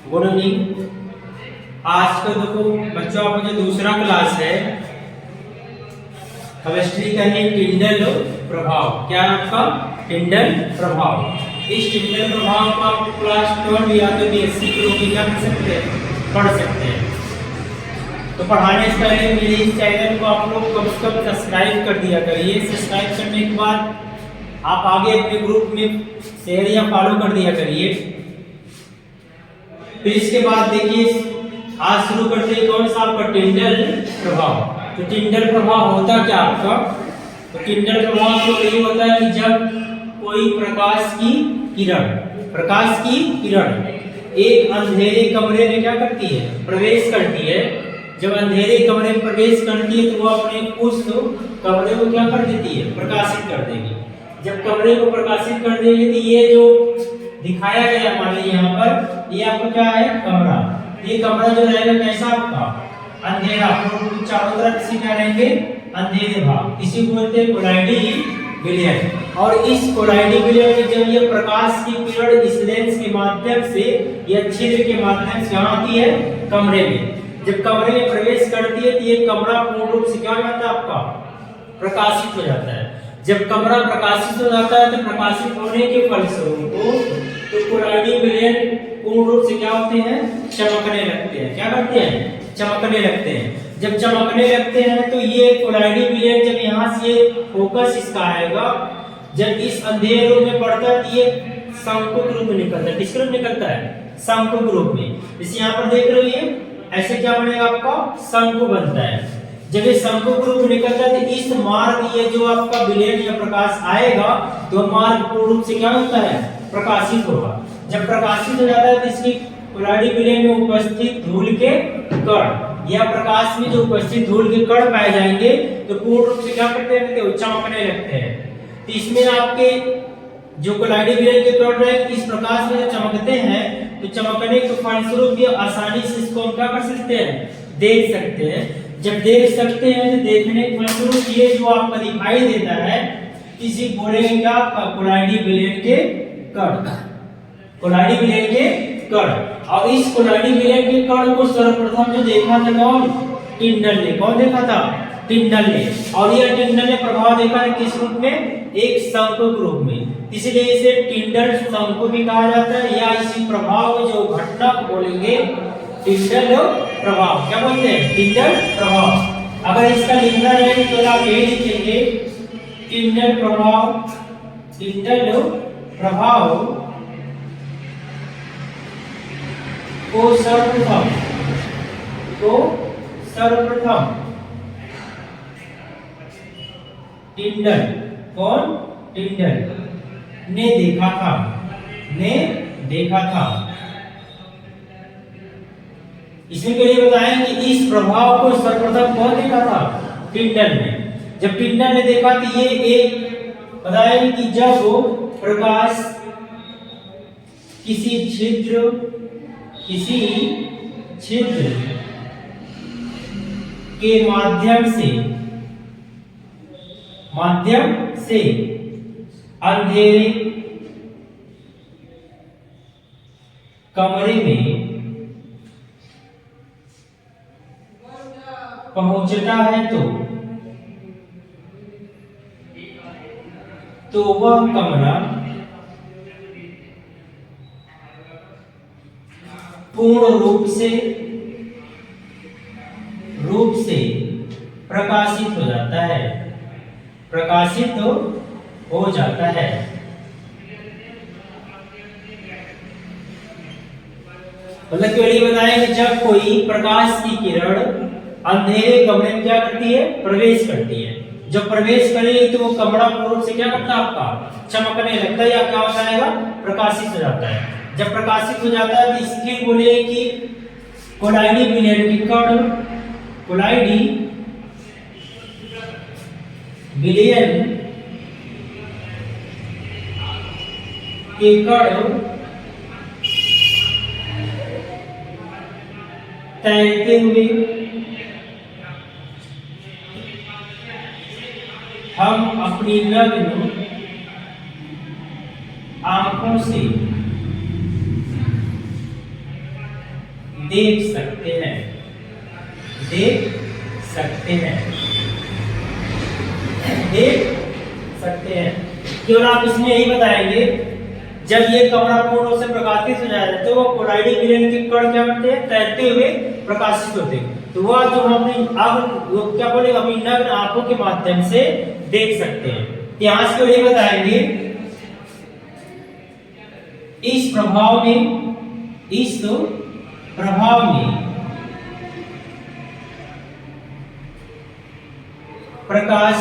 Good evening. आज का देखो बच्चों, आपका जो दूसरा क्लास है केमिस्ट्री का है टिंडल प्रभाव। क्या है आपका? टिंडल प्रभाव। इस टिंडल प्रभाव को आप क्लास 12 या तो बीएससी के रूप में क्या कर सकते हैं, पढ़ सकते हैं। तो पढ़ाने से पहले मेरे इस चैनल को आप लोग कम से कम सब्सक्राइब कर दिया करिए। सब्सक्राइब करने के बाद आप आगे अपने ग्रुप में शेयर या फॉलो कर दिया करिए। फिर इसके बाद देखिए, आज शुरू करते हैं कौन सा आपका टिंडल प्रभाव। तो टिंडल प्रभाव होता क्या आपका? तो टिंडल प्रभाव तो यही होता है कि जब कोई प्रकाश की किरण एक अंधेरे कमरे में क्या करती है, प्रवेश करती है। जब अंधेरे कमरे में प्रवेश करती है तो वो अपने उस कमरे को क्या कर देती है, प्रकाशित कर देगी। जब कमरे को प्रकाशित कर देगी तो ये जो दिखाया गया, मान लीजिए यहाँ पर ये आपको क्या है, कमरा। ये कमरा जो रहेगा कैसा आपका, अंधेरा। चारों तरफ इसी क्या रहेंगे, अंधेरे भाग। इसी को बोलते हैं कोलाइडी विलयन। और इस कोलाइडी विलयन में जब ये प्रकाश की किरण इस लेंस के माध्यम से या छिद्र के माध्यम से आती है कमरे में, जब कमरे में प्रवेश करती है तो ये कमरा पूर्ण रूप से क्या हो जाता है आपका, प्रकाशित हो जाता है। जब कमरा प्रकाशित हो जाता है तो प्रकाशित होने के फलस्वरूप तो कोलाइडी विलयन पूर्ण रूप से क्या होते हैं, चमकने लगते हैं। क्या करते हैं, चमकने लगते हैं। जब चमकने लगते हैं तो ये कोलाइडी विलयन जब यहाँ से फोकस इसका आएगा, जब इस अंधेरे रूप में पड़ता है तो ये शंकु के रूप में निकलता है। किस रूप में निकलता है, शंकु के रूप में। जैसे यहाँ पर देख रहे हो, ऐसे क्या बनेगा आपका, शंकु बनता है। जब ये शंकु के रूप में निकलता है तो इस मार्ग, ये जो आपका विलयन या प्रकाश आएगा तो मार्ग पूर्ण रूप से क्या होता है, प्रकाशित होगा। जब प्रकाशित हो जाता है तो इसकी कोलाइडी विलयन में उपस्थित धूल के कण या प्रकाश में जो उपस्थित धूल के कण पाए जाएंगे तो पूर्ण रूप से क्या करते हैं, चमकने लगते हैं। तो इसमें आपके जो कोलाइडी विलयन के कण रहे इस प्रकाश में जब चमकते हैं तो चमकने के फलस्वरूप ये आसानी से इसको हम क्या कर सकते हैं, देख सकते हैं। जब देख सकते हैं तो देखने के फलस्वरूप ये जो आपका दिखाई देता है इसी बोलेंगे क्या, कोलाइडी विलयन के कण। कोलाइडी विलयन के कण। और इस कोलाइडी विलयन के कण को सर्वप्रथम जो देखा था कौन, टिंडल ने। कौन देखा था, टिंडल ने। और यह टिंडल ने प्रभाव देखा है किस रूप में, एक शंकु के रूप में। इसलिए इसे टिंडल शंकु भी कहा जाता है, या इसी प्रभाव में जो घटना को बोलेंगे टिंडल प्रभाव। क्या बोलते हैं, टिंडल प्रभाव। अगर इसका लिखना रहे तो आप ये लिखेंगे, टिंडल प्रभाव। टिंडल प्रभाव को सर्वप्रथम टिंडल, कौन, टिंडल ने देखा था। इसमें के लिए बताएं कि इस प्रभाव को सर्वप्रथम कौन देखा था, टिंडल ने। जब टिंडल ने देखा तो ये एक बताएं कि जब प्रकाश किसी छिद्र के माध्यम से अंधेरे कमरे में पहुंचता है तो वह कमरा पूर्ण रूप से प्रकाशित हो जाता है। प्रकाशित हो जाता है। मतलब केवल ये बताएं कि जब कोई प्रकाश की किरण अंधेरे कमरे में क्या करती है, प्रवेश करती है। जब प्रवेश करेगी तो वो कमरा पूर्ण रूप से क्या करता है, आपका चमकने लगता है, या क्या हो जाएगा, प्रकाशित हो जाता है। जब प्रकाशित हो जाता है तो इसके बोले कि कोलाइडी विलयन के कण, कोलाइडी विलयन के कण तैरते हुए हम अपनी नग्न आंखों से देख सकते हैं, देख सकते हैं, देख सकते हैं। केवल आप इसमें यही बताएंगे जब ये कमरा पूर्ण रूप से प्रकाशित हो जाए तो वो कोलाइडिक विलयन के कण क्या करते हैं, तैरते हुए प्रकाशित होते हैं। तो वह जो हम अपनी वो क्या बोले अपनी नग्न आंखों के माध्यम से देख सकते हैं। इतिहास के लिए बताएंगे इस प्रभाव में प्रकाश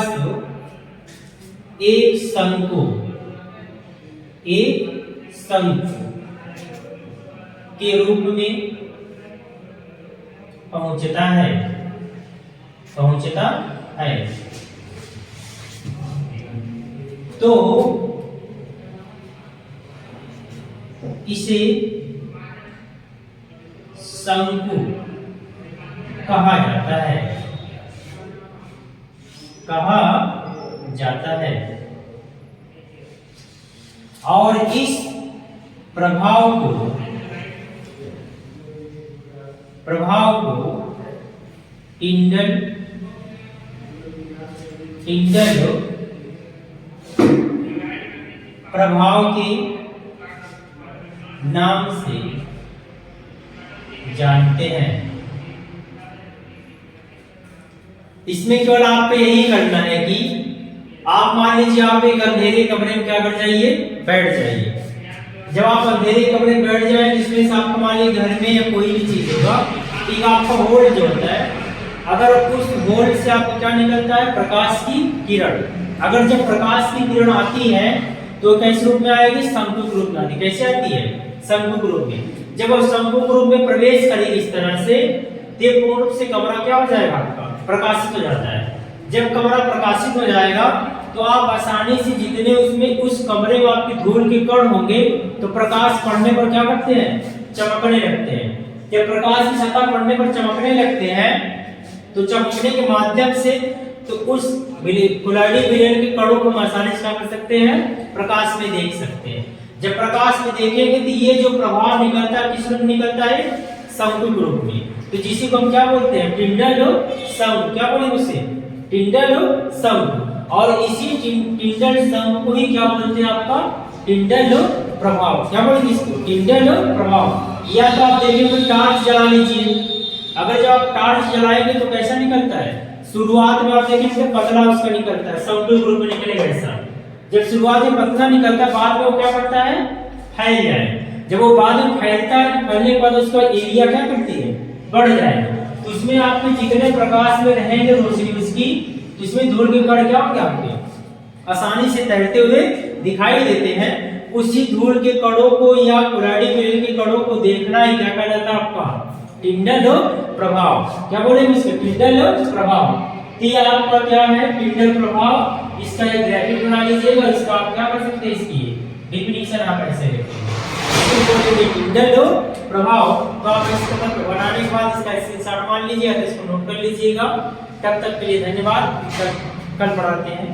तो एक शंकु के रूप में पहुंचता है, तो इसे शंकु कहा जाता है और इस प्रभाव को टिंडल प्रभाव के नाम से जानते हैं। इसमें केवल आपको यही करना है कि आप मान लीजिए आप एक अंधेरे कमरे में क्या कर जाइए, बैठ जाइए। जब आप अंधेरे कमरे में बैठ जाए जिसमें से आपको मान लीजिए घर में या कोई भी चीज होगा, एक आपका होल जो होता है, अगर उस होल से आपको क्या निकलता है, प्रकाश की किरण। अगर जब प्रकाश की किरण आती है तो कैसे रूप में आएगी, शंकुक रूप में आती। कैसे आती है, शंकुक रूप में। जब वो शंकुक रूप में प्रवेश करेगी इस तरह से, तो पूर्ण रूप से कमरा क्या हो जाएगा, आपका प्रकाशित हो जाता है। जब कमरा प्रकाशित हो जाएगा तो आप आसानी से जितने उसमें उस कमरे में आपकी धूल के कण होंगे तो प्रकाश पड़ने पर क्या करते हैं, चमकने लगते हैं। जब प्रकाश की सतह पड़ने पर चमकने लगते हैं तो चमकने के माध्यम से तो उस कोलाइडिक विलयन के कणों को हम आसानी से क्या कर सकते हैं, प्रकाश में देख सकते हैं। जब प्रकाश में देखेंगे तो ये जो प्रभाव निकलता है किस रूप में निकलता है, शंकुक रूप में। तो जिसे को हम क्या बोलते हैं, टिंडल शंकु। क्या बोलेंगे उसे, टिंडल शंकु। और इसी टिंडल शंकु को ही क्या बोलते हैं, आपका टिंडल प्रभाव। क्या बोलेंगे इसको, टिंडल प्रभाव। या तो आप देखेंगे टॉर्च जला लीजिए, अगर जब आप टॉर्च जलाएंगे तो कैसा निकलता है, शुरुआत में आप देखेंगे पतला उसका निकलता है, शंकुक रूप में निकलेगा ऐसा। जब शुरुआत में पतला निकलता है, बाद में वो क्या करता है, फैल जाए। जब वो बाद में फैलता है, फैलने के बाद उसका एरिया क्या करती है, बढ़ जाएगा। तो उसमें आपके जितने प्रकाश में रहेंगे रोशनी उसकी, तो इसमें धूल के कण क्या होंगे, आपके आसानी से तैरते हुए दिखाई देते हैं। उसी धूल के कणों को या कोलाइडिक विलयन के कणों को देखना ही क्या कहा जाता है, आपका टिंडल प्रभाव। क्या बोलेंगे इसको, टिंडल प्रभाव। ये आपका क्या है, टिंडल प्रभाव। इसका एक ग्राफिक बना लीजिएगा, इसका आप क्या कर सकते हैं, इसकी डेफिनेशन आप ऐसे लिखेंगे, टिंडल प्रभाव। तो आप इसको बनाने के बाद इसका स्क्रीनशॉट मान लीजिए, इसको नोट कर लीजिएगा। तब तक के लिए धन्यवाद, कल पढ़ाते हैं।